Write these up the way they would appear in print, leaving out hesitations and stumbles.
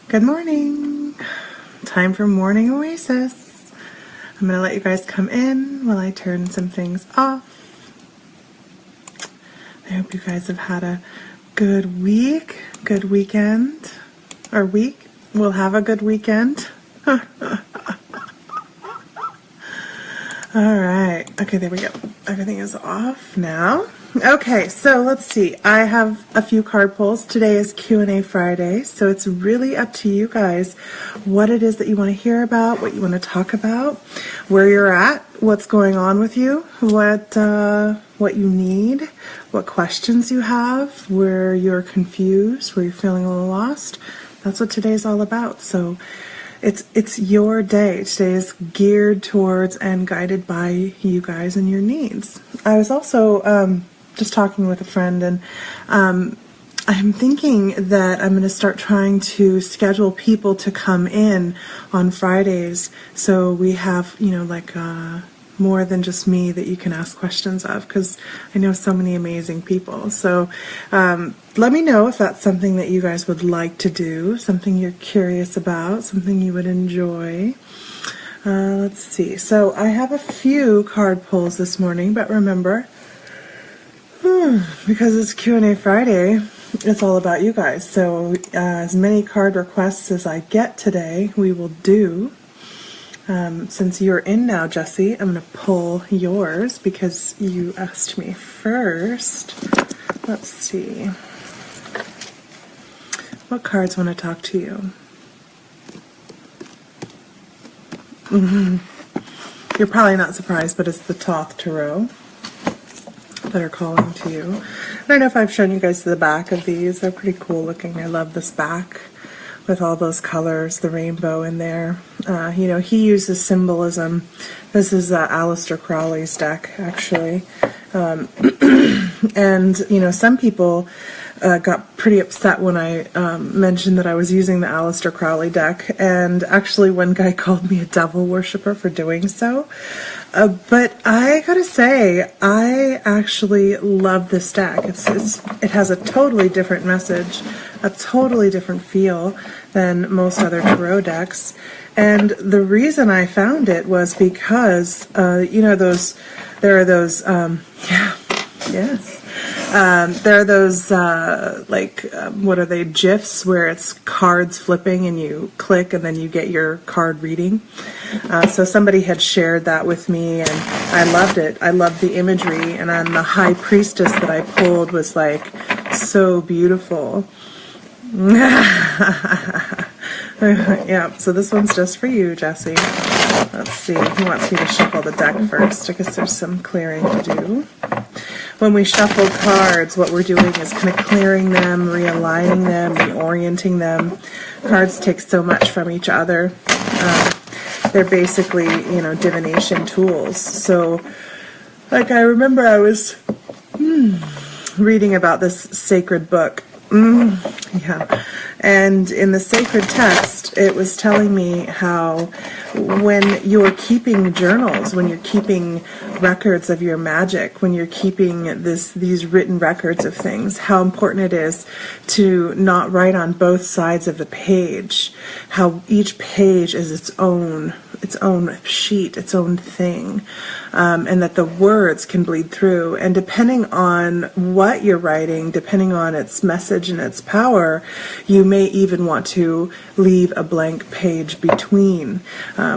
Good morning. Time for morning Oasis. I'm going to let you guys come in while I turn some things off. I hope you guys have had a good week, good weekend, or week. We'll have a good weekend. All right. Okay, there we go. Everything is off now. Okay, so let's see. I have a few card pulls. Today is Q&A Friday, so it's really up to you guys what it is that you want to hear about, what you want to talk about, where you're at, what's going on with you, what you need, what questions you have, where you're confused, where you're feeling a little lost. That's what today's all about. So it's your day. Today is geared towards and guided by you guys and your needs. I was also just talking with a friend, and I'm thinking that I'm going to start trying to schedule people to come in on Fridays, so we have, more than just me that you can ask questions of, because I know so many amazing people. So let me know if that's something that you guys would like to do, something you're curious about, something you would enjoy. Let's see. So I have a few card pulls this morning, but remember, because it's Q&A Friday, it's all about you guys. So as many card requests as I get today, we will do. Since you're in now, Jessie, I'm going to pull yours because you asked me first. Let's see. What cards want to talk to you? You're probably not surprised, but it's the Thoth Tarot that are calling to you. I don't know if I've shown you guys the back of these. They're pretty cool looking. I love this back with all those colors, the rainbow in there. He uses symbolism. This is Aleister Crowley's deck, actually. And, some people got pretty upset when I mentioned that I was using the Aleister Crowley deck. And actually, one guy called me a devil worshiper for doing so. But I gotta say, I actually love this deck. It has a totally different message, a totally different feel than most other tarot decks. And the reason I found it was because, there are those, there are those, what are they, GIFs, where it's cards flipping and you click and then you get your card reading. So somebody had shared that with me, and I loved it. I loved the imagery, and then the High Priestess that I pulled was so beautiful. Yeah, so this one's just for you, Jessie. Let's see, he wants me to shuffle the deck first. I guess there's some clearing to do. When we shuffle cards, what we're doing is kind of clearing them, realigning them, reorienting them. Cards take so much from each other. They're basically, divination tools. So, I remember I was reading about this sacred book. And in the sacred text, it was telling me how when you're keeping journals, when you're keeping records of your magic, when you're keeping these written records of things, how important it is to not write on both sides of the page, how each page is its own sheet, its own thing, and that the words can bleed through. And depending on what you're writing, depending on its message and its power, you may even want to leave a blank page between.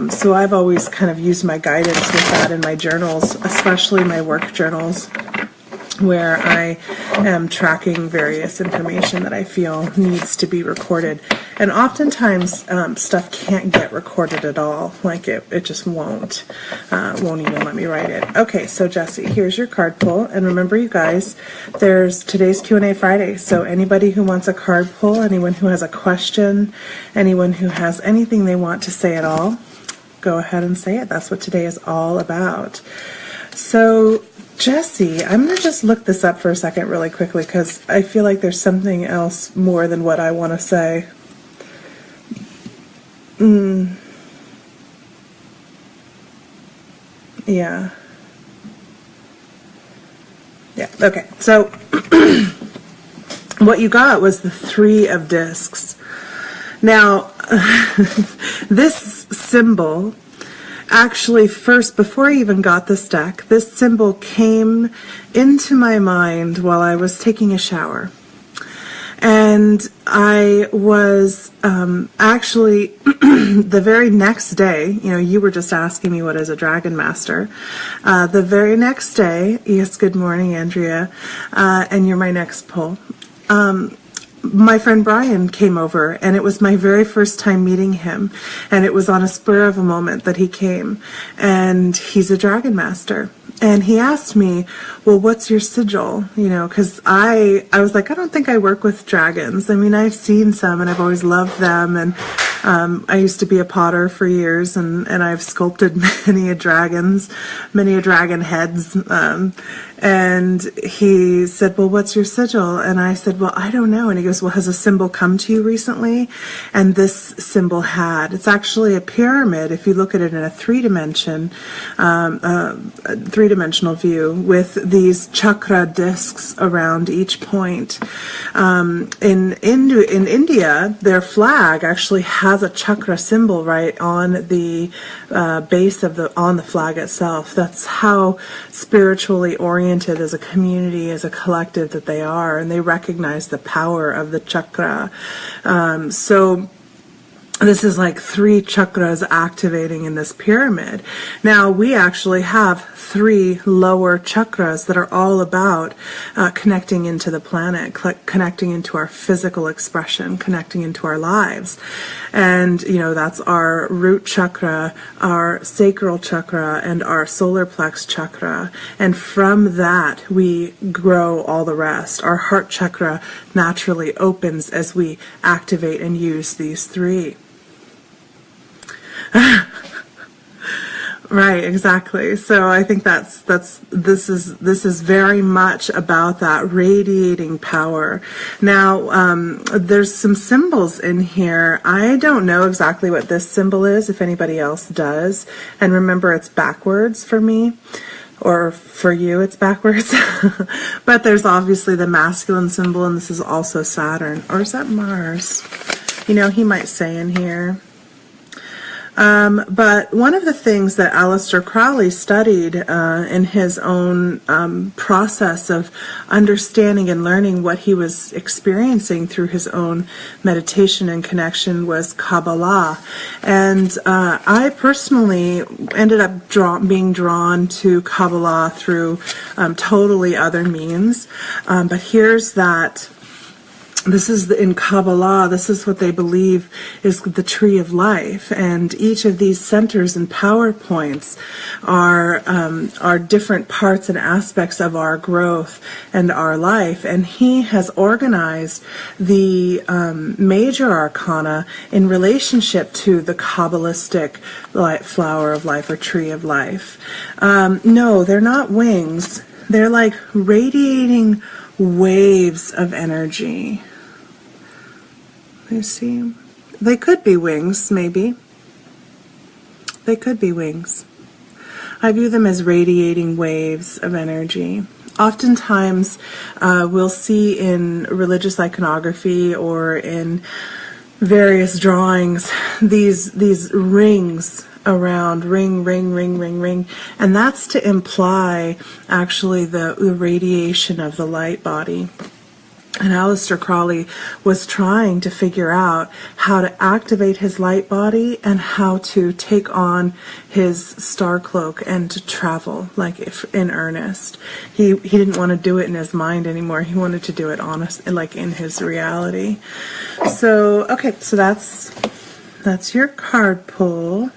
So I've always kind of used my guidance with that in my journals, especially my work journals, where I am tracking various information that I feel needs to be recorded. And oftentimes stuff can't get recorded at all. It just won't even let me write it. Okay, so Jessie, here's your card pull. And remember, you guys, today's Q&A Friday. So anybody who wants a card pull, anyone who has a question, anyone who has anything they want to say at all, go ahead and say it. That's what today is all about. So Jessie, I'm going to just look this up for a second really quickly, because I feel like there's something else more than what I want to say. Yeah. Okay. So what you got was the 3 of discs. Now, this symbol, actually first, before I even got this deck, this symbol came into my mind while I was taking a shower. And I was actually, the very next day, you were just asking me what is a Dragon Master. The very next day, yes, good morning, Andrea, and you're my next pull. My friend Brian came over, and it was my very first time meeting him, and it was on a spur of a moment that he came, and he's a Dragon Master. And he asked me, well, what's your sigil? Because I was like, I don't think I work with dragons. I mean, I've seen some and I've always loved them. And I used to be a potter for years, and I've sculpted many dragon heads. And he said, well, what's your sigil? And I said, well, I don't know. And he goes, well, has a symbol come to you recently? And this symbol had. It's actually a pyramid if you look at it in a three-dimensional view, with these chakra discs around each point. In India, their flag actually has a chakra symbol right on the base of the flag itself. That's how spiritually oriented as a community, as a collective that they are, and they recognize the power of the chakra. So this is like 3 chakras activating in this pyramid. Now, we actually have 3 lower chakras that are all about connecting into the planet, connecting into our physical expression, connecting into our lives. And, that's our root chakra, our sacral chakra, and our solar plex chakra. And from that, we grow all the rest. Our heart chakra naturally opens as we activate and use these 3. Right, exactly. So I think this is very much about that radiating power. Now, there's some symbols in here. I don't know exactly what this symbol is, if anybody else does. And remember, it's backwards for me. Or for you, it's backwards. But there's obviously the masculine symbol, and this is also Saturn. Or is that Mars? He might say in here. But one of the things that Aleister Crowley studied in his own process of understanding and learning what he was experiencing through his own meditation and connection was Kabbalah. And I personally ended up being drawn to Kabbalah through totally other means. But here's that. This is in Kabbalah, this is what they believe is the tree of life, and each of these centers and power points are different parts and aspects of our growth and our life. And he has organized the major arcana in relationship to the Kabbalistic flower of life or tree of life. No, they're not wings. They're like radiating waves of energy. You see, they could be wings, maybe. They could be wings. I view them as radiating waves of energy. Oftentimes, we'll see in religious iconography or in various drawings these rings around, ring, and that's to imply actually the radiation of the light body. And Aleister Crowley was trying to figure out how to activate his light body and how to take on his star cloak and to travel, like in earnest. He didn't want to do it in his mind anymore. He wanted to do it honest, like in his reality. So, okay, so that's your card pull.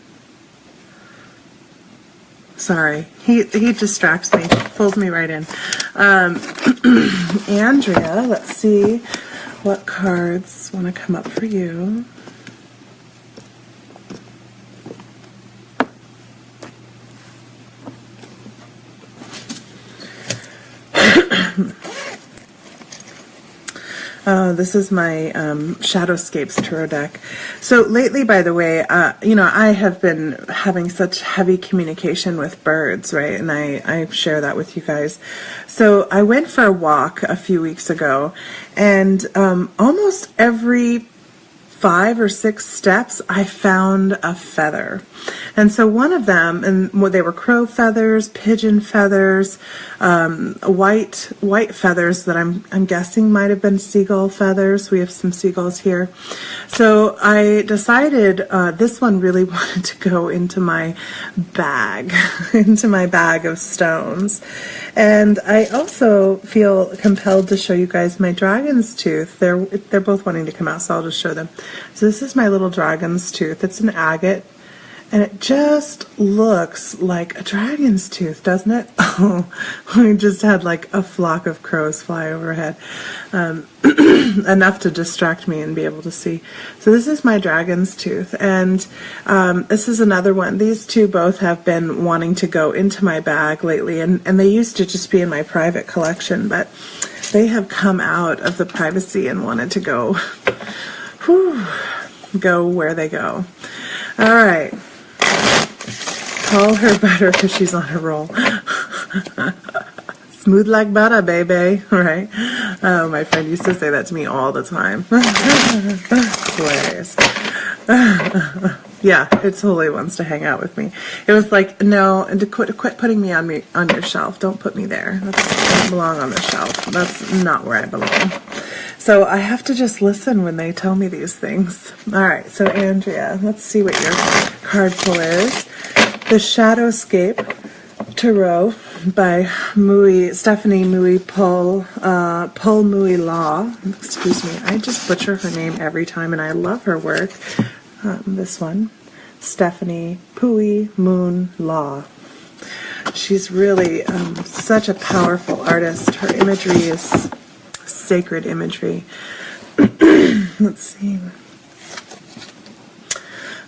Sorry, he distracts me, pulls me right in. Andrea, let's see what cards want to come up for you. This is my Shadowscapes Tarot deck. So lately, by the way, I have been having such heavy communication with birds, right? And I share that with you guys. So I went for a walk a few weeks ago, and almost every 5 or 6 steps, I found a feather. And so one of them, and they were crow feathers, pigeon feathers, white feathers that I'm guessing might have been seagull feathers. We have some seagulls here. So I decided this one really wanted to go into my bag, into my bag of stones. And I also feel compelled to show you guys my dragon's tooth. They're both wanting to come out, so I'll just show them. So this is my little dragon's tooth. It's an agate. And it just looks like a dragon's tooth, doesn't it? Oh, we just had like a flock of crows fly overhead. Enough to distract me and be able to see. So this is my dragon's tooth. And this is another one. These two both have been wanting to go into my bag lately. And they used to just be in my private collection. But they have come out of the privacy and wanted to go, go where they go. All right. Call her butter because she's on a roll. Smooth like butter, baby. Right? Oh, my friend used to say that to me all the time. Hilarious. Yeah, it totally wants to hang out with me. It was like, no, and to quit putting me on your shelf. Don't put me there. I don't belong on the shelf. That's not where I belong. So I have to just listen when they tell me these things. All right, so Andrea, let's see what your card pull is. The Shadowscape Tarot by Stephanie Mui Paul Mui Law. Excuse me, I just butcher her name every time, and I love her work. This one, Stephanie Pui Moon Law. She's really such a powerful artist. Her imagery is sacred imagery. Let's see.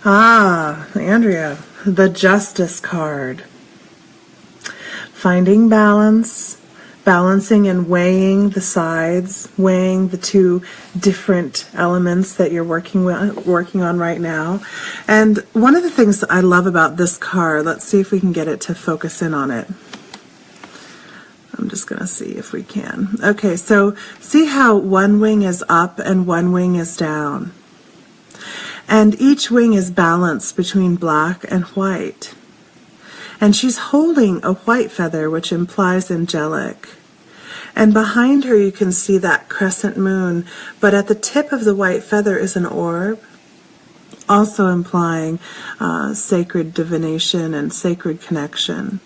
Andrea, the Justice card. Finding balance, balancing and weighing the sides, weighing the two different elements that you're working on right now. And one of the things that I love about this card, let's see if we can get it to focus in on it. I'm just going to see if we can. Okay, so see how one wing is up and one wing is down. And each wing is balanced between black and white. And she's holding a white feather, which implies angelic. And behind her you can see that crescent moon, but at the tip of the white feather is an orb, also implying sacred divination and sacred connection.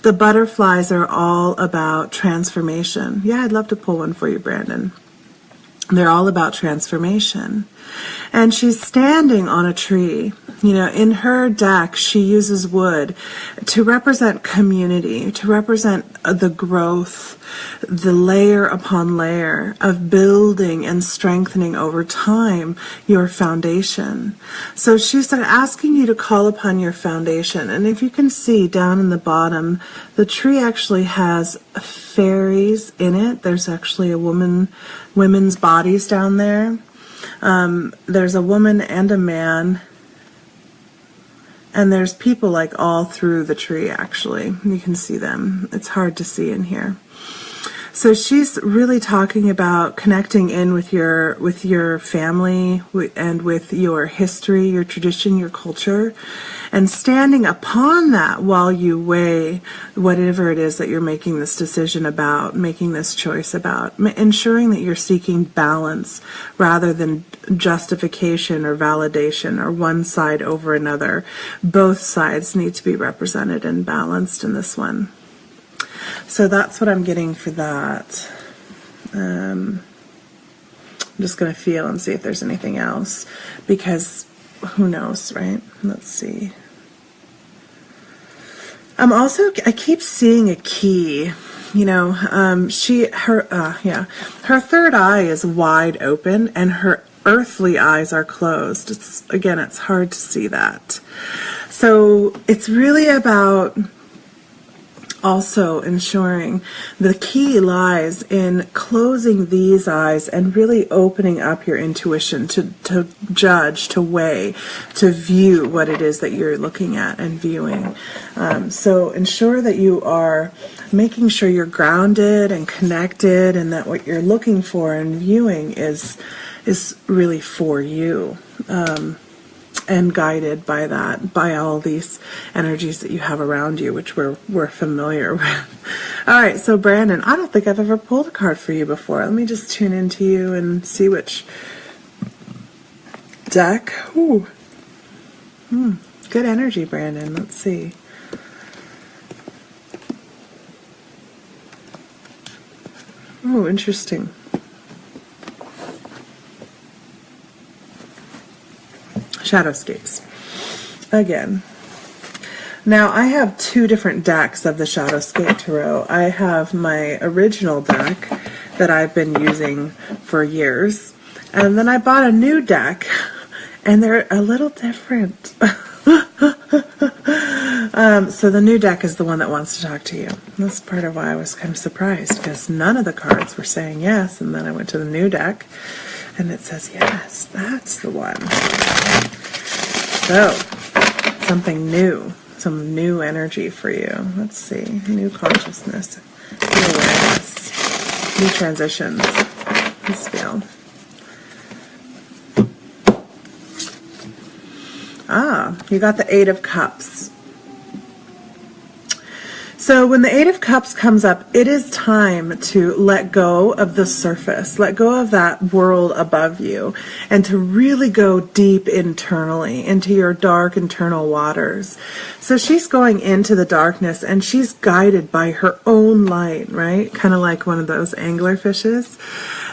The butterflies are all about transformation. Yeah, I'd love to pull one for you, Brandon. They're all about transformation. And she's standing on a tree. You know, in her deck, she uses wood to represent community, to represent the growth, the layer upon layer of building and strengthening over time your foundation. So she's asking you to call upon your foundation. And if you can see down in the bottom, the tree actually has fairies in it. There's actually women's bodies down there. There's a woman and a man. And there's people like all through the tree, actually. You can see them. It's hard to see in here. So she's really talking about connecting in with your family and with your history, your tradition, your culture, and standing upon that while you weigh whatever it is that you're making this decision about, making this choice about, ensuring that you're seeking balance rather than justification or validation or one side over another. Both sides need to be represented and balanced in this one. So that's what I'm getting for that. I'm just going to feel and see if there's anything else, because who knows, right? Let's see. I keep seeing a key. You know, her third eye is wide open and her earthly eyes are closed. It's hard to see that. So it's really about also ensuring the key lies in closing these eyes and really opening up your intuition to judge, to weigh, to view what it is that you're looking at and viewing. So ensure that you are making sure you're grounded and connected, and that what you're looking for and viewing is is really for you. And guided by that, by all these energies that you have around you, which we're familiar with. All right, so Brandon, I don't think I've ever pulled a card for you before. Let me just tune into you and see which deck. Ooh. Good energy, Brandon. Let's see. Oh, interesting. Shadowscapes. Again. Now, I have two different decks of the Shadowscape Tarot. I have my original deck that I've been using for years. And then I bought a new deck, and they're a little different. So the new deck is the one that wants to talk to you. That's part of why I was kind of surprised, because none of the cards were saying yes, and then I went to the new deck, and it says yes, that's the one. So, something new, some new energy for you. Let's see, new consciousness, new awareness, new transitions. Let's feel. You got the Eight of Cups. So when the Eight of Cups comes up, it is time to let go of the surface, let go of that world above you, and to really go deep internally, into your dark internal waters. So she's going into the darkness, and she's guided by her own light, right? Kind of like one of those angler fishes.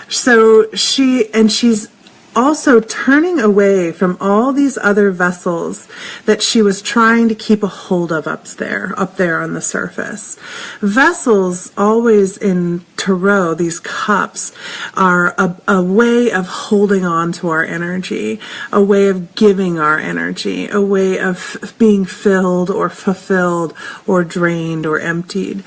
So she's also turning away from all these other vessels that she was trying to keep a hold of up there on the surface. Vessels, always in tarot, these cups, are a way of holding on to our energy, a way of giving our energy, a way of being filled or fulfilled or drained or emptied.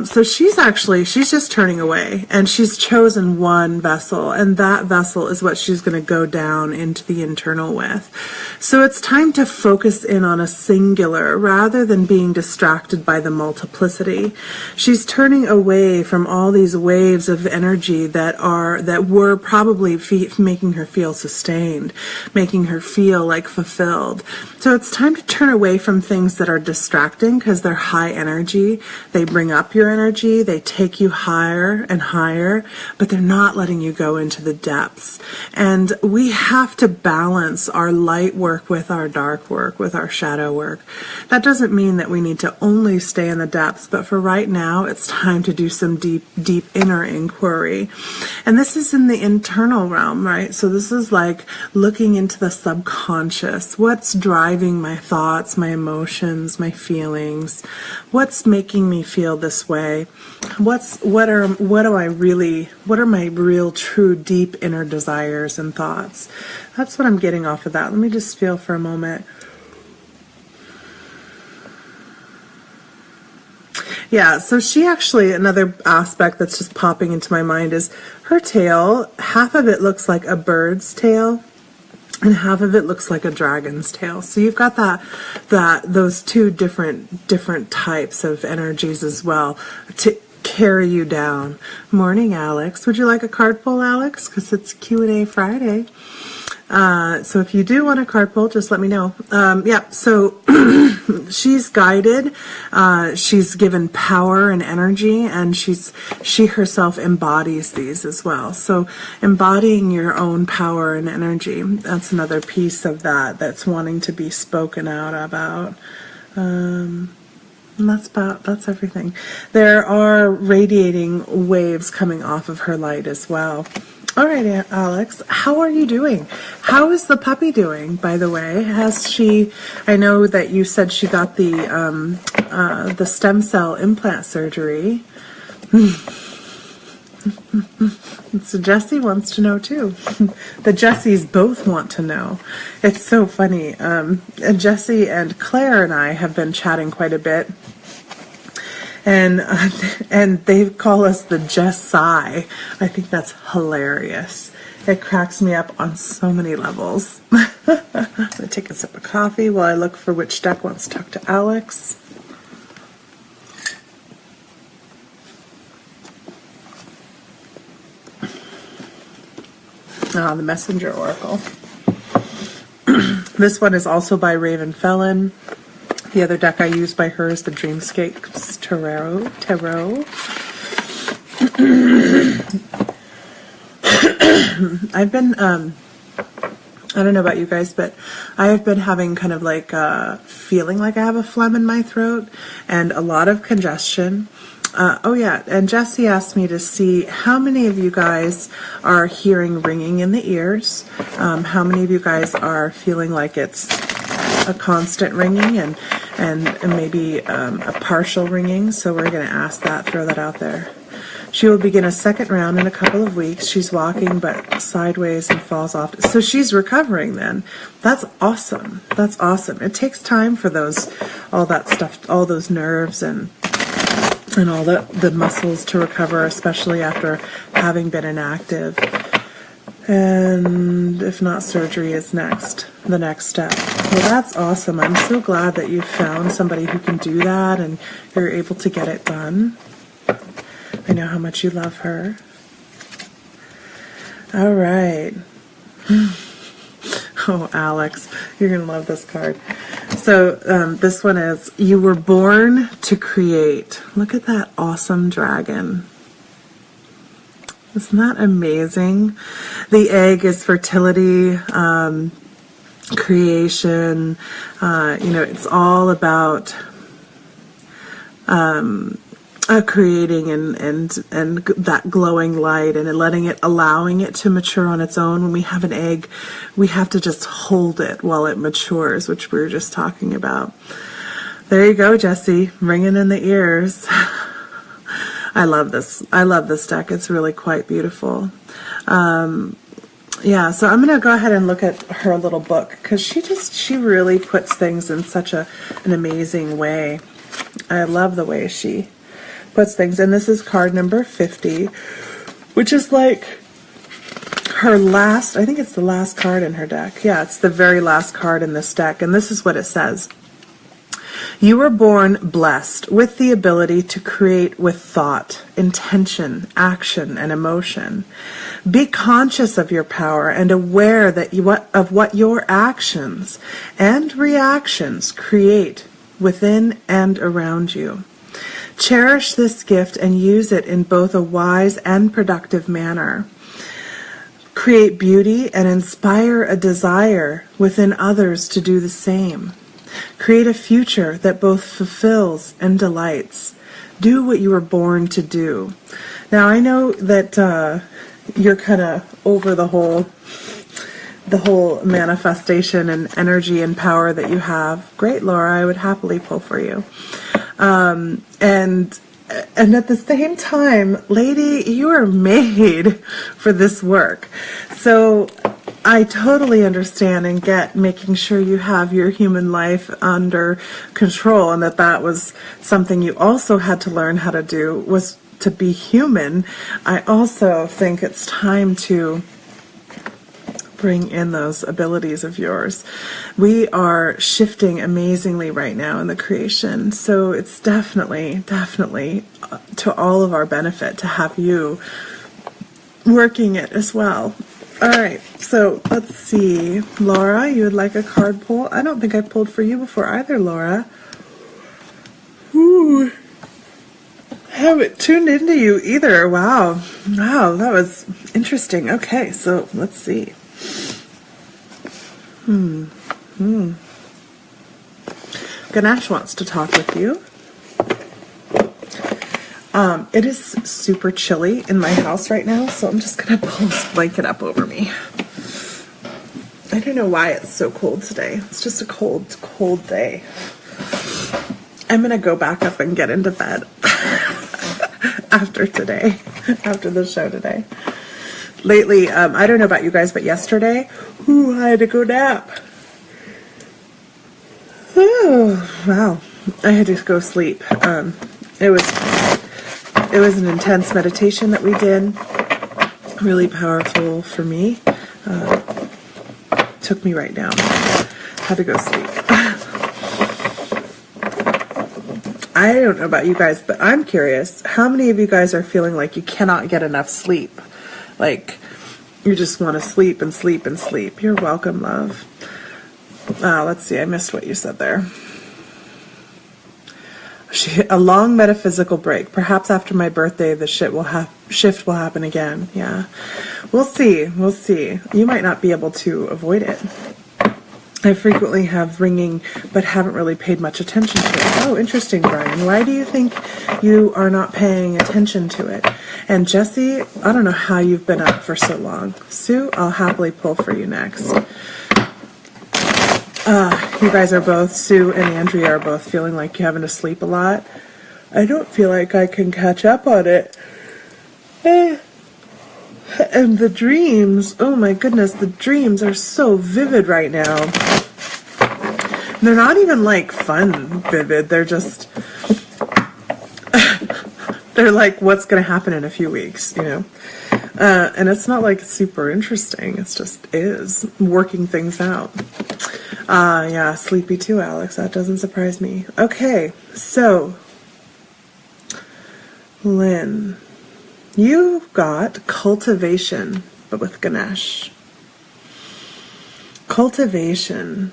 So she's just turning away, and she's chosen one vessel, and that vessel is what she's going to go down into the internal with. So it's time to focus in on a singular rather than being distracted by the multiplicity. She's turning away from all these waves of energy that were probably making her feel sustained, making her feel like fulfilled. So it's time to turn away from things that are distracting, because they're high energy. They bring up your energy, they take you higher and higher, but they're not letting you go into the depths. And we have to balance our light work with our dark work, with our shadow work. That doesn't mean that we need to only stay in the depths, but for right now, it's time to do some deep inner inquiry. And this is in the internal realm, right? So this is like looking into the subconscious. What's driving my thoughts, my emotions, my feelings? What's making me feel this way? What are my real, true, deep inner desires and thoughts? That's what I'm getting off of that. Let me just feel for a moment. Yeah, so she actually, another aspect that's just popping into my mind is her tail. Half of it looks like a bird's tail, and half of it looks like a dragon's tail. So you've got those two different types of energies as well to carry you down. Morning, Alex. Would you like a card pull, Alex? Because it's Q&A Friday. So if you do want a card pull, just let me know. So she's guided, she's given power and energy, and she herself embodies these as well. So embodying your own power and energy, that's another piece of that's wanting to be spoken out about. And that's everything. There are radiating waves coming off of her light as well. All right, Alex, how are you doing? How is the puppy doing, by the way? I know that you said she got the stem cell implant surgery. So Jessie wants to know too. The Jessies both want to know. It's so funny. Jessie and Claire and I have been chatting quite a bit. And they call us the Jessi. I think that's hilarious. It cracks me up on so many levels. I'm going to take a sip of coffee while I look for which deck wants to talk to Alex. The Messenger Oracle. This one is also by Raven Felon. The other deck I use by her is the Dreamscapes Tarot. I've been, I don't know about you guys, but I have been having kind of like feeling like I have a phlegm in my throat and a lot of congestion. Oh yeah, and Jessie asked me to see how many of you guys are hearing ringing in the ears, how many of you guys are feeling like it's a constant ringing and maybe a partial ringing. So we're going to ask that, throw that out there. She will begin a second round in a couple of weeks. She's walking but sideways and falls off. So she's recovering then. That's awesome. That's awesome. It takes time for all that stuff, all those nerves and all the muscles to recover, especially after having been inactive. And if not, surgery is the next step. Well, that's awesome. I'm so glad that you found somebody who can do that and you're able to get it done. I know how much you love her. All right. Oh, Alex, you're going to love this card. So this one is, you were born to create. Look at that awesome dragon. Isn't that amazing? The egg is fertility, creation. It's all about creating and that glowing light and allowing it to mature on its own. When we have an egg, we have to just hold it while it matures, which we were just talking about. There you go, Jessie, ringing in the ears. I love this. I love this deck. It's really quite beautiful. Yeah, so I'm going to go ahead and look at her little book because she really puts things in such an amazing way. I love the way she puts things. And this is card number 50, which is like her last, I think it's the last card in her deck. Yeah, it's the very last card in this deck. And this is what it says. You were born blessed with the ability to create with thought, intention, action, and emotion. Be conscious of your power and aware of what your actions and reactions create within and around you. Cherish this gift and use it in both a wise and productive manner. Create beauty and inspire a desire within others to do the same. Create a future that both fulfills and delights. Do what you were born to do. Now, I know that you're kind of over the whole manifestation and energy and power that you have. Great, Laura. I would happily pull for you. And at the same time, lady, you are made for this work. So I totally understand and get making sure you have your human life under control, and that was something you also had to learn how to do, was to be human. I also think it's time to bring in those abilities of yours. We are shifting amazingly right now in the creation, so it's definitely to all of our benefit to have you working it as well. All right, so let's see. Laura, you would like a card pull? I don't think I pulled for you before either, Laura. Ooh. Haven't tuned into you either. Wow, that was interesting. Okay, so let's see. Ganesh wants to talk with you. It is super chilly in my house right now, so I'm just going to pull this blanket up over me. I don't know why it's so cold today. It's just a cold day. I'm going to go back up and get into bed after the show today. Lately, I don't know about you guys, but yesterday, I had to go nap. Oh, wow. I had to go sleep. It was an intense meditation that we did. Really powerful for me. Took me right down. Had to go sleep. I don't know about you guys, but I'm curious. How many of you guys are feeling like you cannot get enough sleep? Like, You just want to sleep and sleep and sleep. You're welcome, love. Let's see, I missed what you said there. A long metaphysical break. Perhaps after my birthday, the shift will happen again. Yeah, we'll see. We'll see. You might not be able to avoid it. I frequently have ringing, but haven't really paid much attention to it. Oh, interesting, Brian. Why do you think you are not paying attention to it? And Jesse, I don't know how you've been up for so long. Sue, I'll happily pull for you next. You guys are both, Sue and Andrea are both feeling like you're having to sleep a lot. I don't feel like I can catch up on it. And the dreams, oh my goodness, the dreams are so vivid right now. They're not even like fun vivid, they're just, they're like what's going to happen in a few weeks, you know. And it's not like super interesting, it's just is working things out. Yeah, sleepy too, Alex, that doesn't surprise me. Okay, so, Lynn. You got cultivation, but with Ganesh. Cultivation.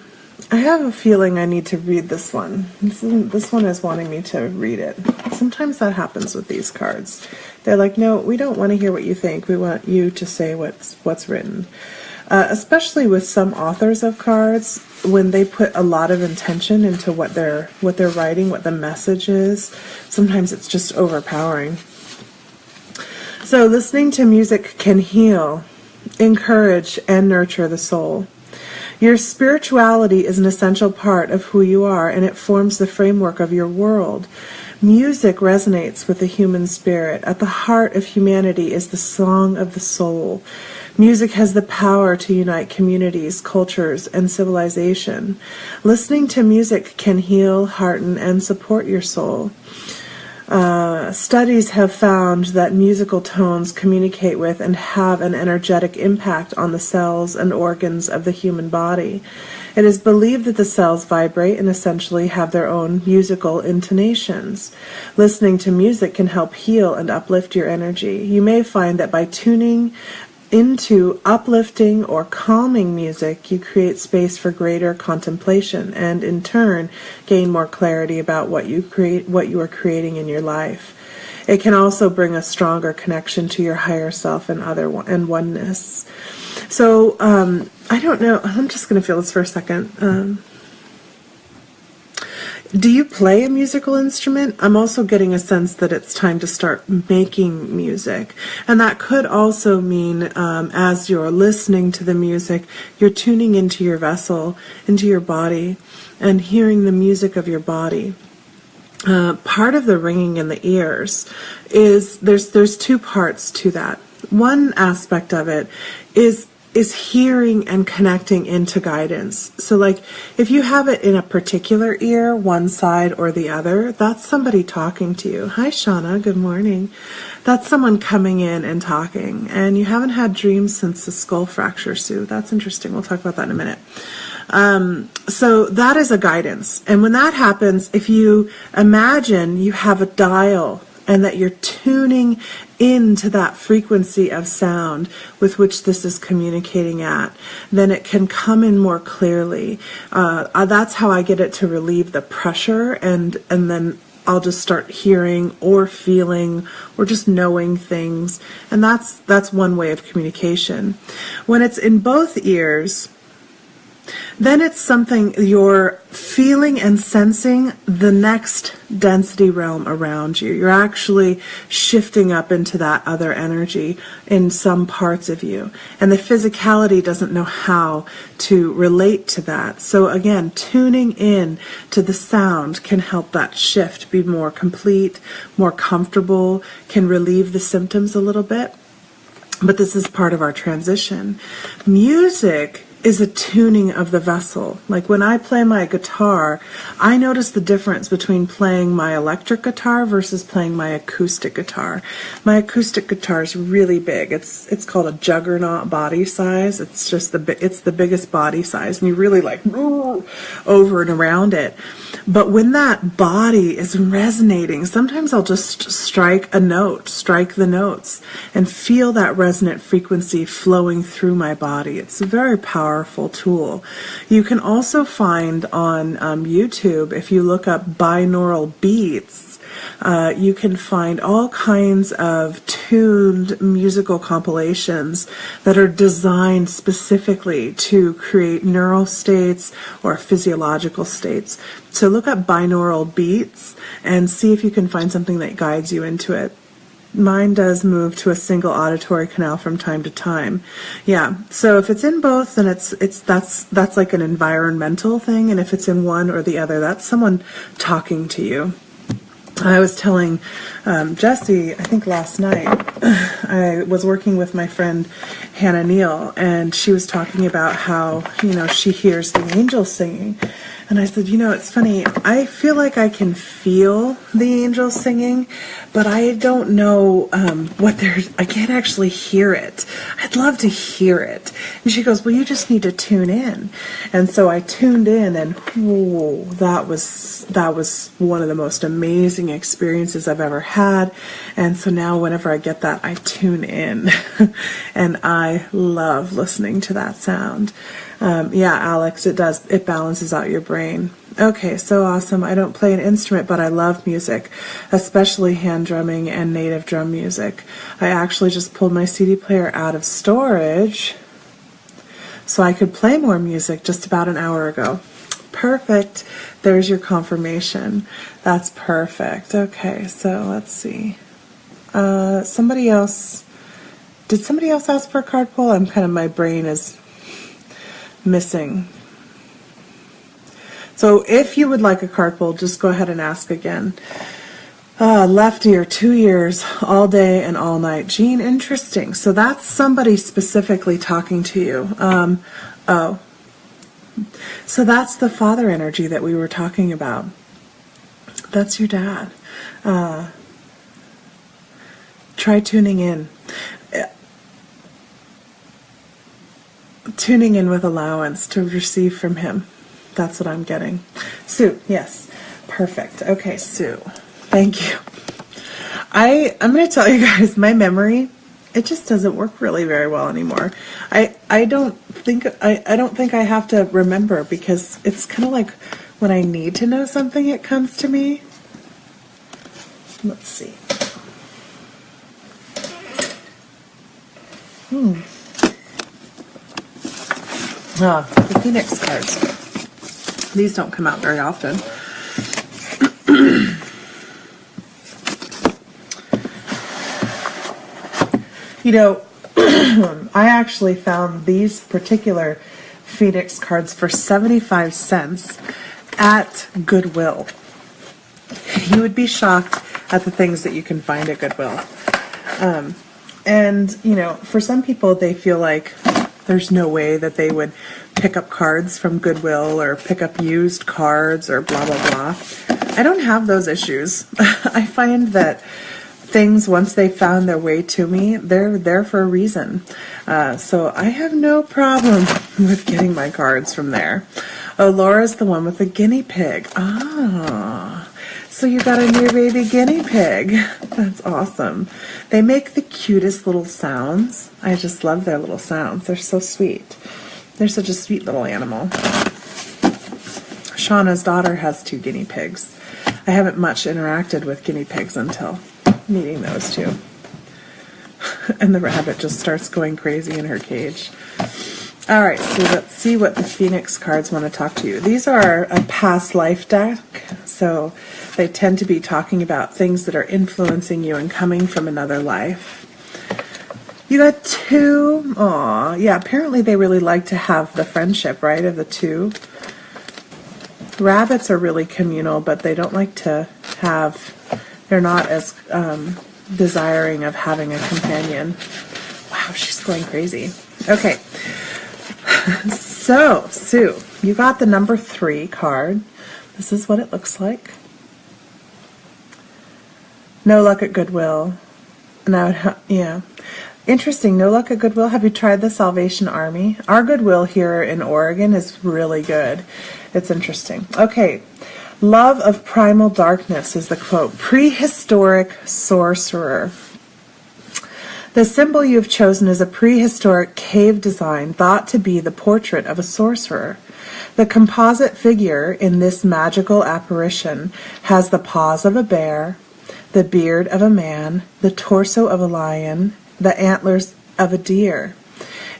I have a feeling I need to read this one. This one is wanting me to read it. Sometimes that happens with these cards. They're like, no, we don't want to hear what you think. We want you to say what's written. Especially with some authors of cards, when they put a lot of intention into what they're writing, what the message is, sometimes it's just overpowering. So listening to music can heal, encourage, and nurture the soul. Your spirituality is an essential part of who you are, and it forms the framework of your world. Music resonates with the human spirit. At the heart of humanity is the song of the soul. Music has the power to unite communities, cultures, and civilization. Listening to music can heal, hearten, and support your soul. Studies have found that musical tones communicate with and have an energetic impact on the cells and organs of the human body. It is believed that the cells vibrate and essentially have their own musical intonations. Listening to music can help heal and uplift your energy. You may find that by tuning into uplifting or calming music, you create space for greater contemplation and in turn gain more clarity about what you are creating in your life. It can also bring a stronger connection to your higher self and oneness. So I don't know, I'm just going to feel this for a second. Do you play a musical instrument? I'm also getting a sense that it's time to start making music. And that could also mean as you're listening to the music, you're tuning into your vessel, into your body, and hearing the music of your body. Part of the ringing in the ears is, there's two parts to that. One aspect of it is hearing and connecting into guidance. So like if you have it in a particular ear, one side or the other, that's somebody talking to you. Hi Shauna, good morning. That's someone coming in and talking. And you haven't had dreams since the skull fracture, Sue. That's interesting. We'll talk about that in a minute. So that is a guidance. And when that happens, if you imagine you have a dial and that you're tuning into that frequency of sound with which this is communicating at, then it can come in more clearly. That's how I get it to relieve the pressure, and then I'll just start hearing or feeling or just knowing things. And that's one way of communication. When it's in both ears, then it's something you're feeling and sensing the next density realm around you. You're actually shifting up into that other energy in some parts of you. And the physicality doesn't know how to relate to that. So again, tuning in to the sound can help that shift be more complete, more comfortable, can relieve the symptoms a little bit. But this is part of our transition. Music is a tuning of the vessel. Like when I play my guitar, I notice the difference between playing my electric guitar versus playing my acoustic guitar. My acoustic guitar is really big. It's called a juggernaut body size. It's just it's the biggest body size, and you really like over and around it. But when that body is resonating, sometimes I'll just strike the notes, and feel that resonant frequency flowing through my body. It's a very powerful tool. You can also find on YouTube, if you look up binaural beats, you can find all kinds of tuned musical compilations that are designed specifically to create neural states or physiological states. So look up binaural beats and see if you can find something that guides you into it. Mine does move to a single auditory canal from time to time. Yeah, so if it's in both, then that's like an environmental thing, and if it's in one or the other, that's someone talking to you. I was telling Jessie, I think last night, I was working with my friend Hannah Neal, and she was talking about how, she hears the angels singing. And I said, it's funny, I feel like I can feel the angels singing, but I don't know I can't actually hear it. I'd love to hear it. And she goes, well, you just need to tune in. And so I tuned in, and whoa, that was one of the most amazing experiences I've ever had. And so now whenever I get that, I tune in. And I love listening to that sound. Yeah, Alex, it does. It balances out your brain. Okay, so awesome. I don't play an instrument, but I love music, especially hand drumming and native drum music. I actually just pulled my CD player out of storage so I could play more music just about an hour ago. Perfect. There's your confirmation. That's perfect. Okay, so let's see. Somebody else. Did somebody else ask for a card pull? My brain is missing. So if you would like a card pull, just go ahead and ask again. Left ear, 2 years, all day and all night. Jean, interesting. So that's somebody specifically talking to you. So that's the father energy that we were talking about. That's your dad. Try tuning in. Tuning in with allowance to receive from him. That's what I'm getting. Sue, yes. Perfect. Okay, Sue. Thank you. I'm going to tell you guys, my memory, it just doesn't work really very well anymore. I don't think I have to remember, because it's kind of like when I need to know something, it comes to me. Let's see. The Phoenix cards. These don't come out very often. I actually found these particular Phoenix cards for 75 cents at Goodwill. You would be shocked at the things that you can find at Goodwill. And, for some people, they feel like there's no way that they would pick up cards from Goodwill or pick up used cards or blah, blah, blah. I don't have those issues. I find that things, once they found their way to me, they're there for a reason. So I have no problem with getting my cards from there. Oh, Laura's the one with the guinea pig. So you got a new baby guinea pig. That's awesome. They make the cutest little sounds. I just love their little sounds. They're so sweet. They're such a sweet little animal. Shauna's daughter has 2 guinea pigs. I haven't much interacted with guinea pigs until meeting those 2. And the rabbit just starts going crazy in her cage. All right, so let's see what the Phoenix cards want to talk to you. These are a past life deck, so they tend to be talking about things that are influencing you and coming from another life. You got 2. Aw, yeah, apparently they really like to have the friendship, right, of the 2. Rabbits are really communal, but they don't like to have, they're not as desiring of having a companion. Wow, she's going crazy. Okay. So, Sue, you got the number 3 card. This is what it looks like. No luck at Goodwill. Now, yeah. Interesting. No luck at Goodwill. Have you tried the Salvation Army? Our Goodwill here in Oregon is really good. It's interesting. Okay. Love of primal darkness is the quote. Prehistoric sorcerer. The symbol you have chosen is a prehistoric cave design thought to be the portrait of a sorcerer. The composite figure in this magical apparition has the paws of a bear, the beard of a man, the torso of a lion, the antlers of a deer.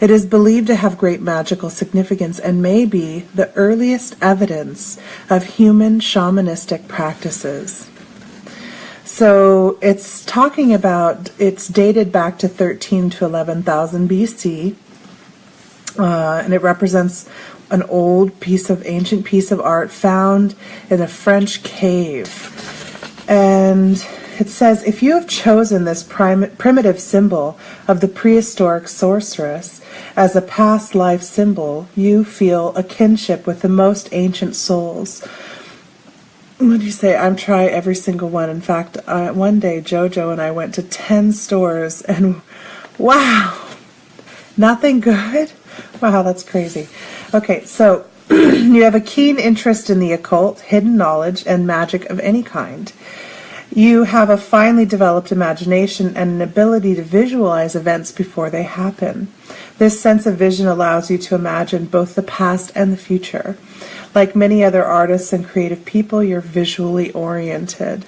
It is believed to have great magical significance and may be the earliest evidence of human shamanistic practices. So it's talking about, it's dated back to 13 to 11,000 BC, and it represents an old ancient piece of art found in a French cave. And it says, if you have chosen this primitive symbol of the prehistoric sorceress as a past life symbol, you feel a kinship with the most ancient souls. What do you say? I'm try every single one. In fact, one day Jojo and I went to 10 stores and wow, nothing good? Wow, that's crazy. Okay, so you have a keen interest in the occult, hidden knowledge, and magic of any kind. You have a finely developed imagination and an ability to visualize events before they happen. This sense of vision allows you to imagine both the past and the future. Like many other artists and creative people, you're visually oriented.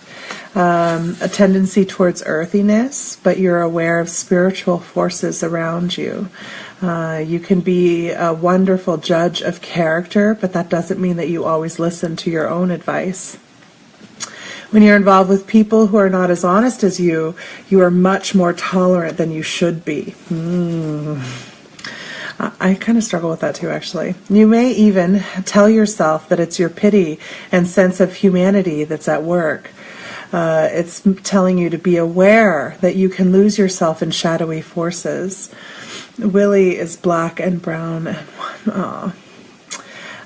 A tendency towards earthiness, but you're aware of spiritual forces around you. You can be a wonderful judge of character, but that doesn't mean that you always listen to your own advice. When you're involved with people who are not as honest as you, you are much more tolerant than you should be. I kind of struggle with that too, actually. You may even tell yourself that it's your pity and sense of humanity that's at work. It's telling you to be aware that you can lose yourself in shadowy forces. Willie is black and brown and one.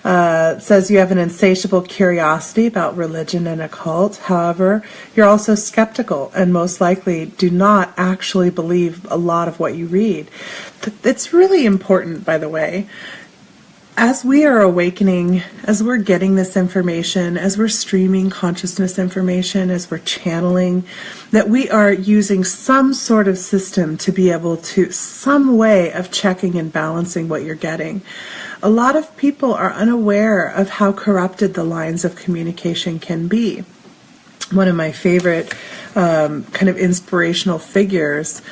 It says you have an insatiable curiosity about religion and occult. However, you're also skeptical and most likely do not actually believe a lot of what you read. It's really important, by the way, as we are awakening, as we're getting this information, as we're streaming consciousness information, as we're channeling, that we are using some sort of system to be able to, some way of checking and balancing what you're getting. A lot of people are unaware of how corrupted the lines of communication can be. One of my favorite kind of inspirational figures,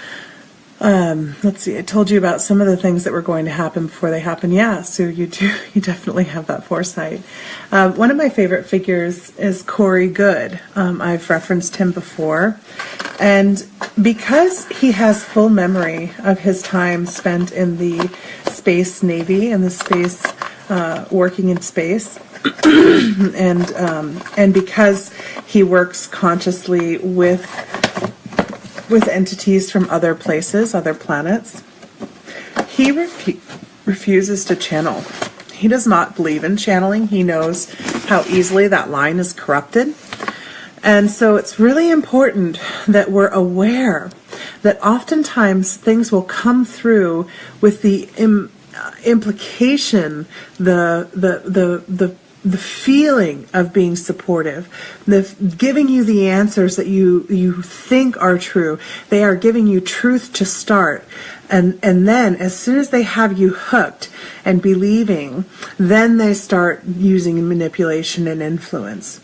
let's see, I told you about some of the things that were going to happen before they happen. Yeah, so you definitely have that foresight. One of my favorite figures is Corey Good. I've referenced him before. And because he has full memory of his time spent in the Space Navy and the space, working in space, and because he works consciously with entities from other places, other planets, he refuses to channel. He does not believe in channeling. He knows how easily that line is corrupted. And so it's really important that we're aware that oftentimes things will come through with the implication, the feeling of being supportive, giving you the answers that you think are true. They are giving you truth to start. And then as soon as they have you hooked and believing, then they start using manipulation and influence.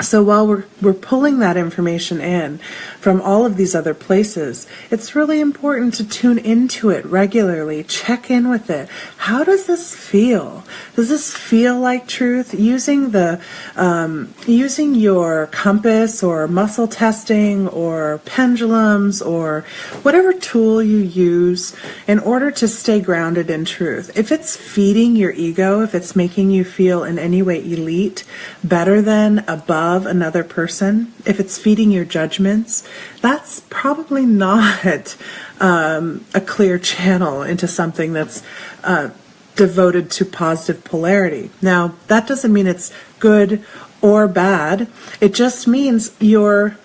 So while we're pulling that information in from all of these other places, it's really important to tune into it regularly, check in with it. How does this feel? Does this feel like truth? Using using your compass or muscle testing or pendulums or whatever tool you use in order to stay grounded in truth. If it's feeding your ego, if it's making you feel in any way elite, better than, above another person, if it's feeding your judgments, that's probably not a clear channel into something that's devoted to positive polarity. Now, that doesn't mean it's good or bad. It just means where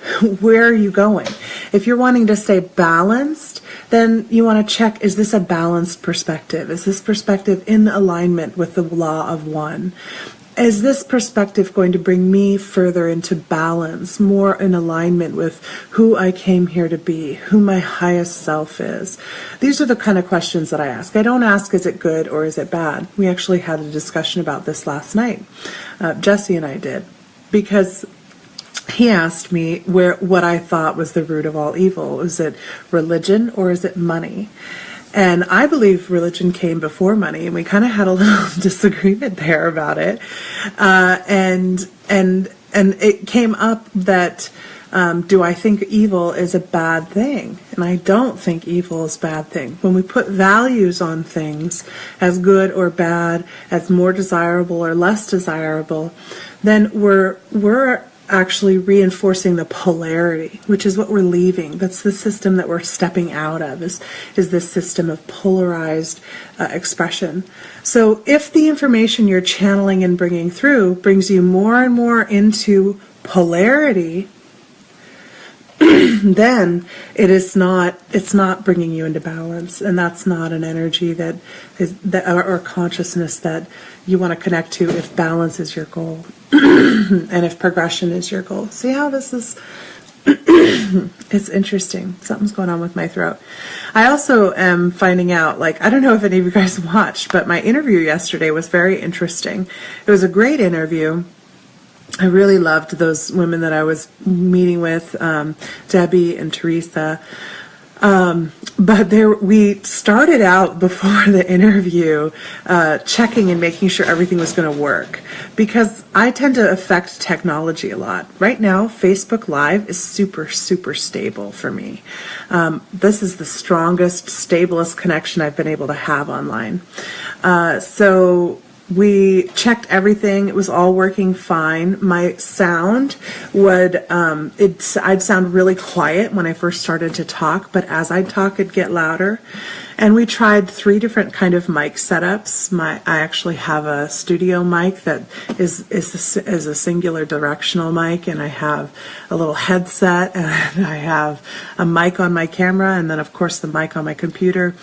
are you going? If you're wanting to stay balanced, then you want to check, is this a balanced perspective? Is this perspective in alignment with the law of one? Is this perspective going to bring me further into balance, more in alignment with who I came here to be, who my highest self is? These are the kind of questions that I ask. I don't ask, is it good or is it bad? We actually had a discussion about this last night. Jesse and I did, because he asked me what I thought was the root of all evil. Is it religion or is it money? And I believe religion came before money, and we kind of had a little disagreement there about it. And it came up that do I think evil is a bad thing? And I don't think evil is a bad thing. When we put values on things as good or bad, as more desirable or less desirable, then we're actually reinforcing the polarity, which is what we're leaving. That's the system that we're stepping out of, is this system of polarized expression. So if the information you're channeling and bringing through brings you more and more into polarity, then it's not bringing you into balance, and that's not an energy or consciousness that you want to connect to if balance is your goal and if progression is your goal. See how this is? It's interesting. Something's going on with my throat. I also am finding out, I don't know if any of you guys watched, but my interview yesterday was very interesting. It was a great interview. I really loved those women that I was meeting with, Debbie and Teresa. But we started out before the interview checking and making sure everything was going to work, because I tend to affect technology a lot. Right now, Facebook Live is super, super stable for me. This is the strongest, stablest connection I've been able to have online. So we checked everything. It was all working fine. My sound I'd sound really quiet when I first started to talk, but as I'd talk, it'd get louder. And we tried 3 different kind of mic setups. I actually have a studio mic that is a singular directional mic, and I have a little headset, and I have a mic on my camera, and then of course the mic on my computer.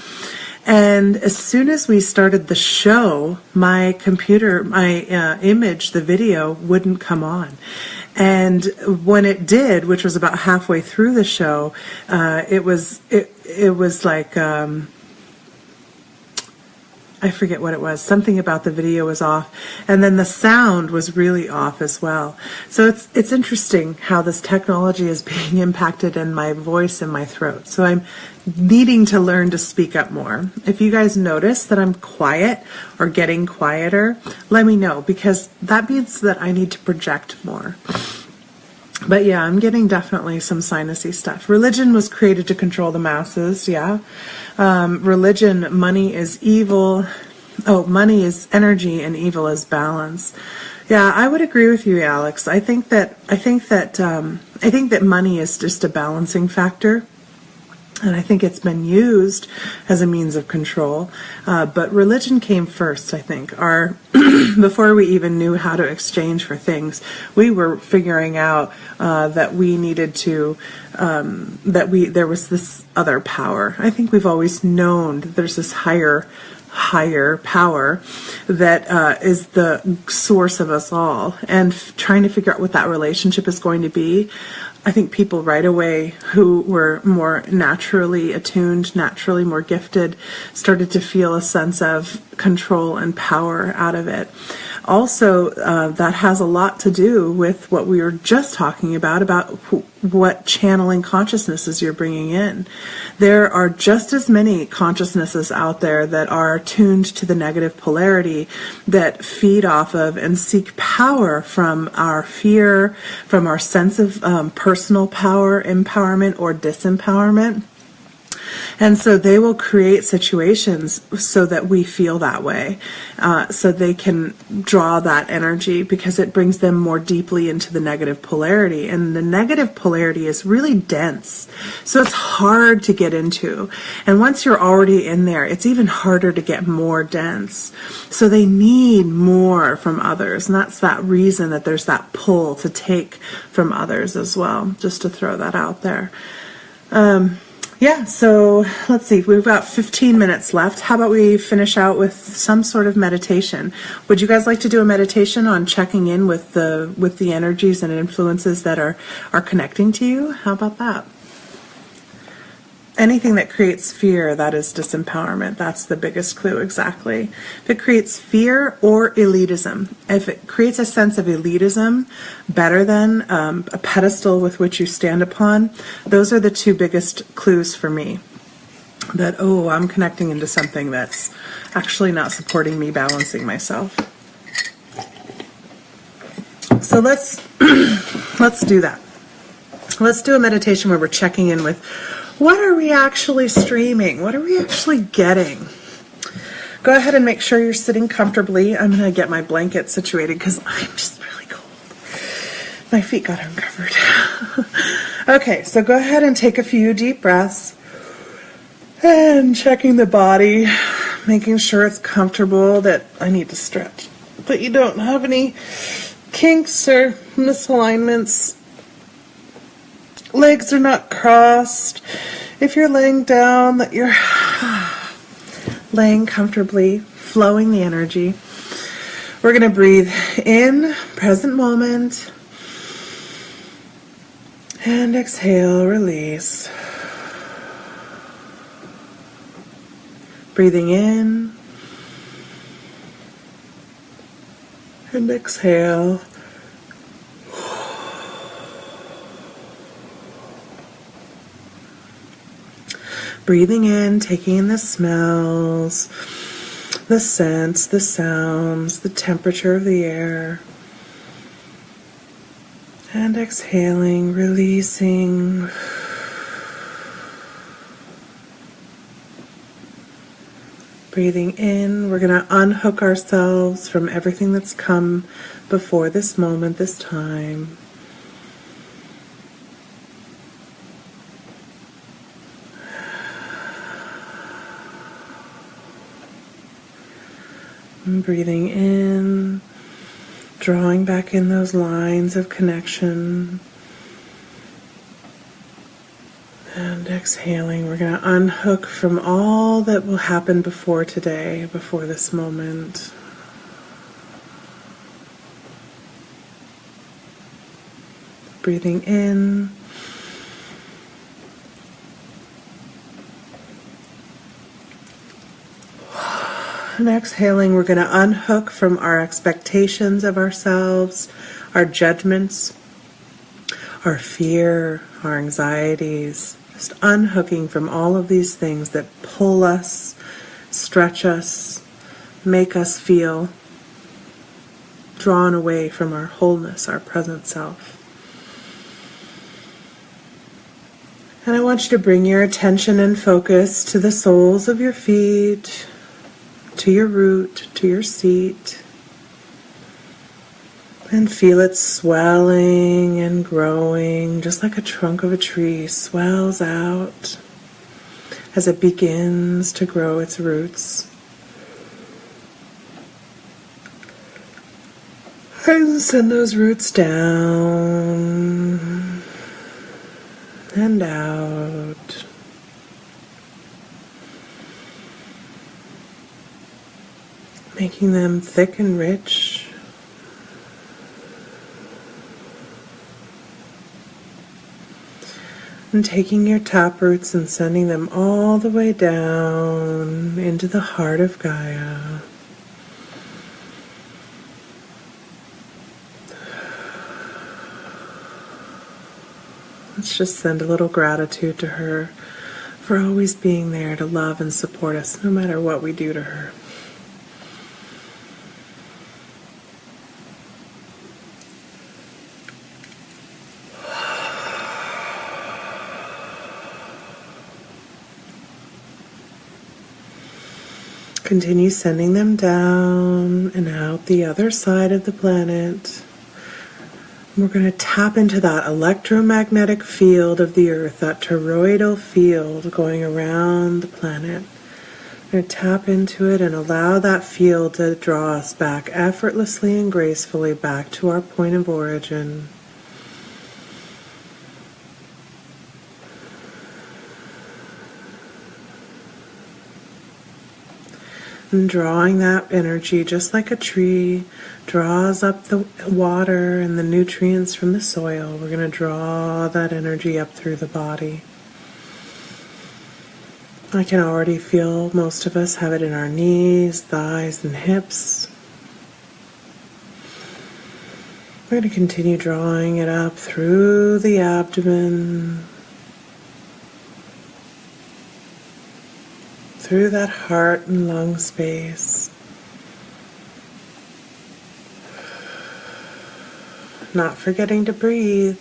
And as soon as we started the show, my computer, my image, the video wouldn't come on. And when it did, which was about halfway through the show, it was like, I forget what it was. Something about the video was off, and then the sound was really off as well. So it's interesting how this technology is being impacted in my voice and my throat. So I'm needing to learn to speak up more. If you guys notice that I'm quiet or getting quieter, let me know, because that means that I need to project more. But yeah, I'm getting definitely some sinusy stuff. Religion was created to control the masses, yeah. Religion, money is evil. Oh, money is energy and evil is balance. Yeah, I would agree with you, Alex. I think that money is just a balancing factor. And I think it's been used as a means of control. But religion came first, I think. Before we even knew how to exchange for things, we were figuring out that we needed to, there was this other power. I think we've always known that there's this higher power that is the source of us all. And trying to figure out what that relationship is going to be, I think people right away who were more naturally attuned, naturally more gifted, started to feel a sense of control and power out of it. Also, that has a lot to do with what we were just talking about what channeling consciousnesses you're bringing in. There are just as many consciousnesses out there that are tuned to the negative polarity, that feed off of and seek power from our fear, from our sense of personal power, empowerment, or disempowerment. And so they will create situations so that we feel that way, so they can draw that energy, because it brings them more deeply into the negative polarity. And the negative polarity is really dense, so it's hard to get into. And once you're already in there, it's even harder to get more dense. So they need more from others, and that's that reason that there's that pull to take from others as well, just to throw that out there. Yeah, so let's see, we've got 15 minutes left. How about we finish out with some sort of meditation? Would you guys like to do a meditation on checking in with the energies and influences that are connecting to you? How about that? Anything that creates fear, that is disempowerment. That's the biggest clue, exactly. If it creates fear or elitism, if it creates a sense of elitism, better than a pedestal with which you stand upon, those are the two biggest clues for me. That, oh, I'm connecting into something that's actually not supporting me balancing myself. So let's do that. Let's do a meditation where we're checking in with, what are we actually streaming? What are we actually getting? Go ahead and make sure you're sitting comfortably. I'm going to get my blanket situated because I'm just really cold. My feet got uncovered. Okay, so go ahead and take a few deep breaths and checking the body, making sure it's comfortable, that I need to stretch, but you don't have any kinks or misalignments. Legs are not crossed. If you're laying down, that you're laying comfortably, flowing the energy. We're going to breathe in, present moment, and exhale, release. Breathing in, and exhale. Breathing in, taking in the smells, the scents, the sounds, the temperature of the air. And exhaling, releasing. Breathing in, we're going to unhook ourselves from everything that's come before this moment, this time. And breathing in, drawing back in those lines of connection. And exhaling, we're going to unhook from all that will happen before today, before this moment. Breathing in. And exhaling, we're going to unhook from our expectations of ourselves, our judgments, our fear, our anxieties. Just unhooking from all of these things that pull us, stretch us, make us feel drawn away from our wholeness, our present self. And I want you to bring your attention and focus to the soles of your feet, to your root, to your seat, and feel it swelling and growing, just like a trunk of a tree swells out as it begins to grow its roots. And send those roots down and out. Making them thick and rich. And taking your top roots and sending them all the way down into the heart of Gaia. Let's just send a little gratitude to her for always being there to love and support us no matter what we do to her. continue sending them down and out the other side of the planet. We're going to tap into that electromagnetic field of the Earth, that toroidal field going around the planet. We're going to tap into it and allow that field to draw us back effortlessly and gracefully back to our point of origin. And drawing that energy just like a tree draws up the water and the nutrients from the soil. We're going to draw that energy up through the body. I can already feel most of us have it in our knees, thighs, and hips. We're going to continue drawing it up through the abdomen, through that heart and lung space. Not forgetting to breathe.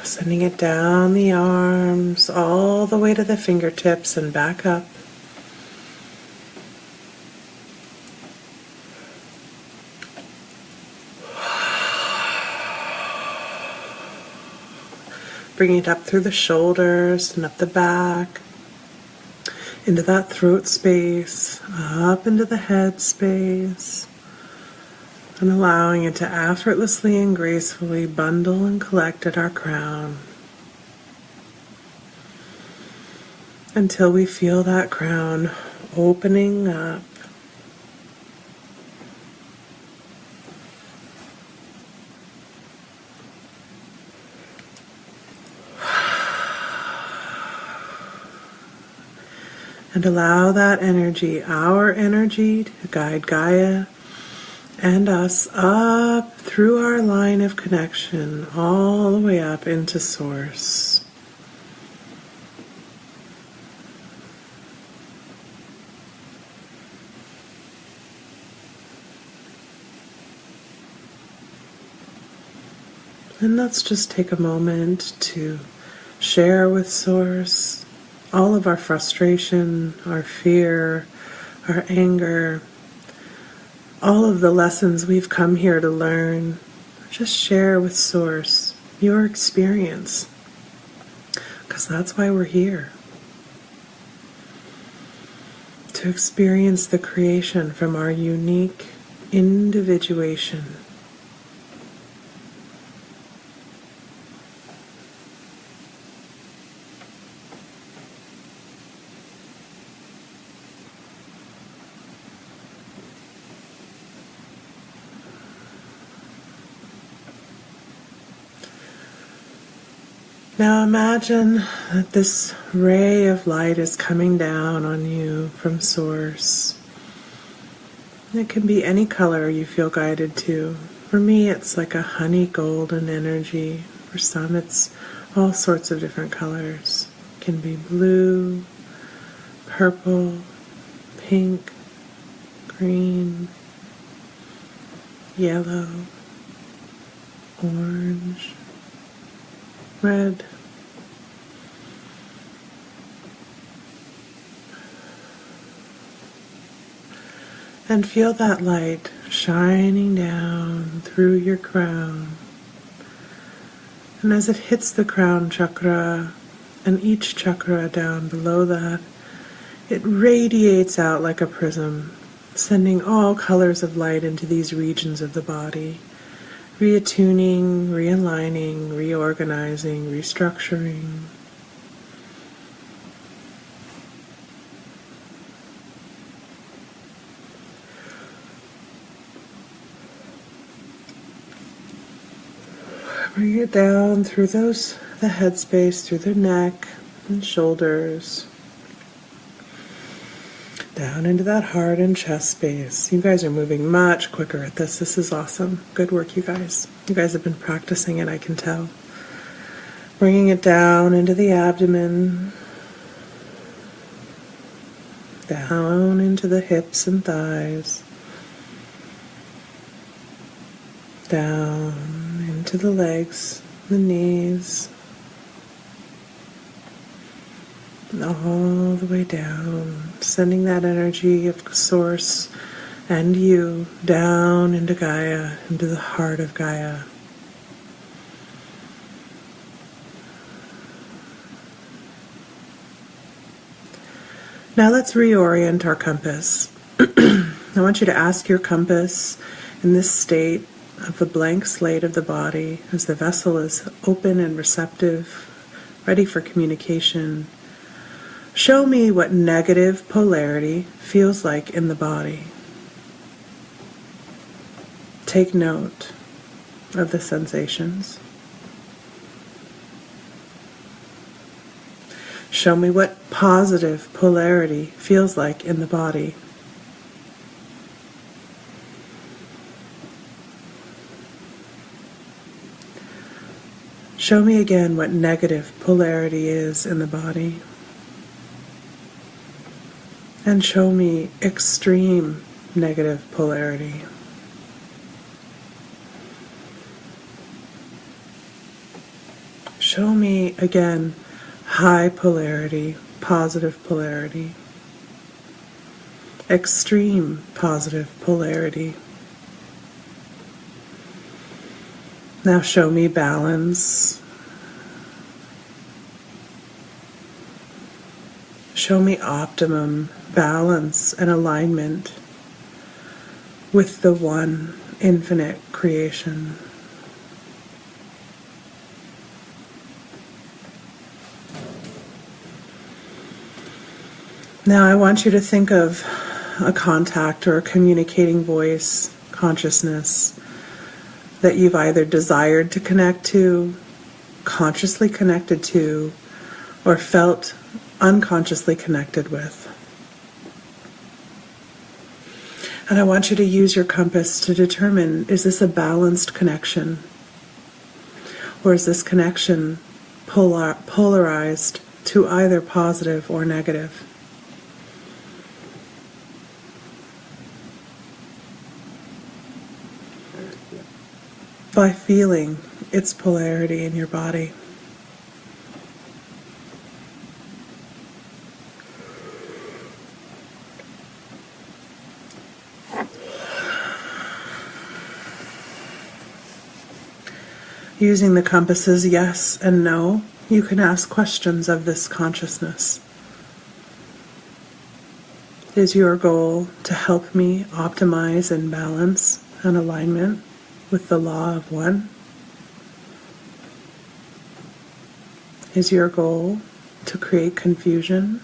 Sending it down the arms, all the way to the fingertips and back up. Bringing it up through the shoulders and up the back, into that throat space, up into the head space, and allowing it to effortlessly and gracefully bundle and collect at our crown until we feel that crown opening up. And allow that energy, our energy, to guide Gaia and us up through our line of connection, all the way up into Source. And let's just take a moment to share with Source all of our frustration, our fear, our anger, all of the lessons we've come here to learn. Just share with Source your experience, because that's why we're here. To experience the creation from our unique individuation. Now imagine that this ray of light is coming down on you from Source. It can be any color you feel guided to. For me, it's like a honey golden energy. For some, it's all sorts of different colors. It can be blue, purple, pink, green, yellow, orange, red. And feel that light shining down through your crown. And as it hits the crown chakra and each chakra down below that, it radiates out like a prism, sending all colors of light into these regions of the body, reattuning, realigning, reorganizing, restructuring. Bring it down through the head space, through the neck and shoulders, down into that heart and chest space. You guys are moving much quicker at this. This is awesome. Good work, you guys. You guys have been practicing it, I can tell. Bringing it down into the abdomen, down into the hips and thighs, down into the legs, the knees, all the way down, sending that energy of Source and you down into Gaia, into the heart of Gaia. Now let's reorient our compass. I want you to ask your compass in this state of the blank slate of the body as the vessel is open and receptive, ready for communication. Show me what negative polarity feels like in the body. Take note of the sensations. Show me what positive polarity feels like in the body. Show me again what negative polarity is in the body. And show me extreme negative polarity. Show me again high polarity, positive polarity, extreme positive polarity. Now show me balance. Show me optimum balance and alignment with the one infinite creation. Now I want you to think of a contact or a communicating voice, consciousness, that you've either desired to connect to, consciously connected to, or felt unconsciously connected with. And I want you to use your compass to determine, is this a balanced connection? Or is this connection polarized to either positive or negative? By feeling its polarity in your body. Using the compasses yes and no, you can ask questions of this consciousness. Is your goal to help me optimize and balance and alignment with the law of one? Is your goal to create confusion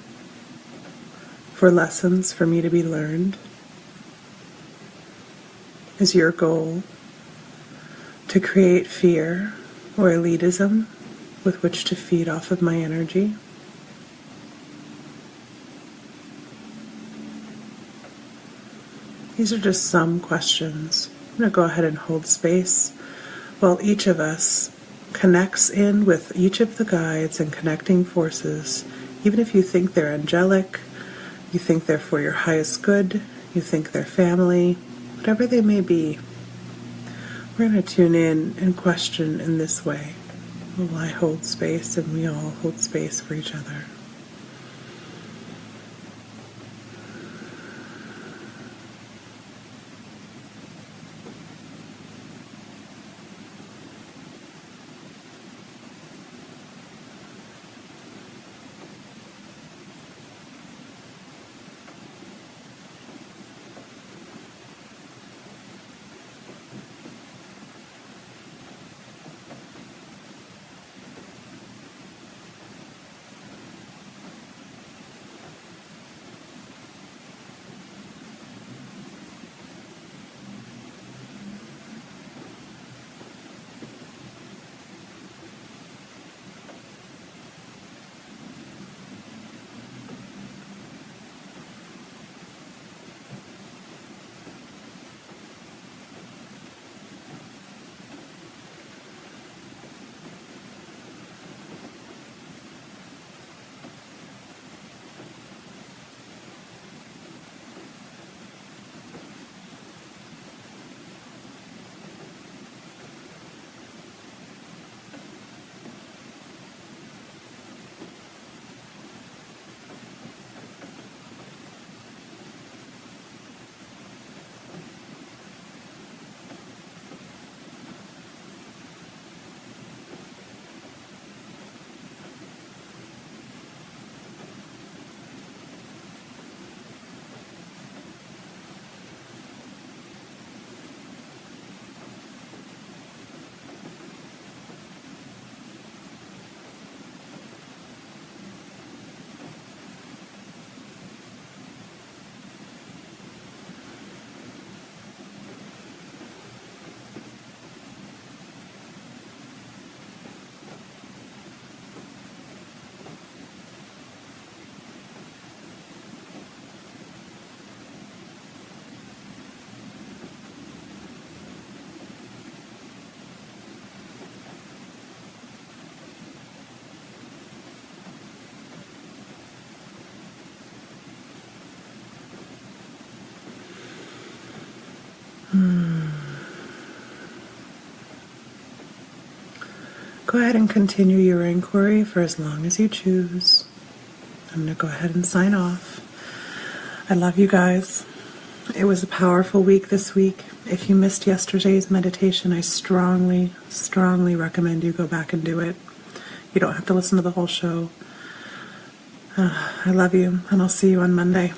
for lessons for me to be learned? Is your goal to create fear or elitism with which to feed off of my energy? These are just some questions. I'm going to go ahead and hold space while each of us connects in with each of the guides and connecting forces. Even if you think they're angelic, you think they're for your highest good, you think they're family, whatever they may be, we're going to tune in and question in this way. While I hold space and we all hold space for each other. go ahead and continue your inquiry for as long as you choose. I'm going to go ahead and sign off. I love you guys. It was a powerful week this week. If you missed yesterday's meditation, I strongly, strongly recommend you go back and do it. You don't have to listen to the whole show. I love you, and I'll see you on Monday.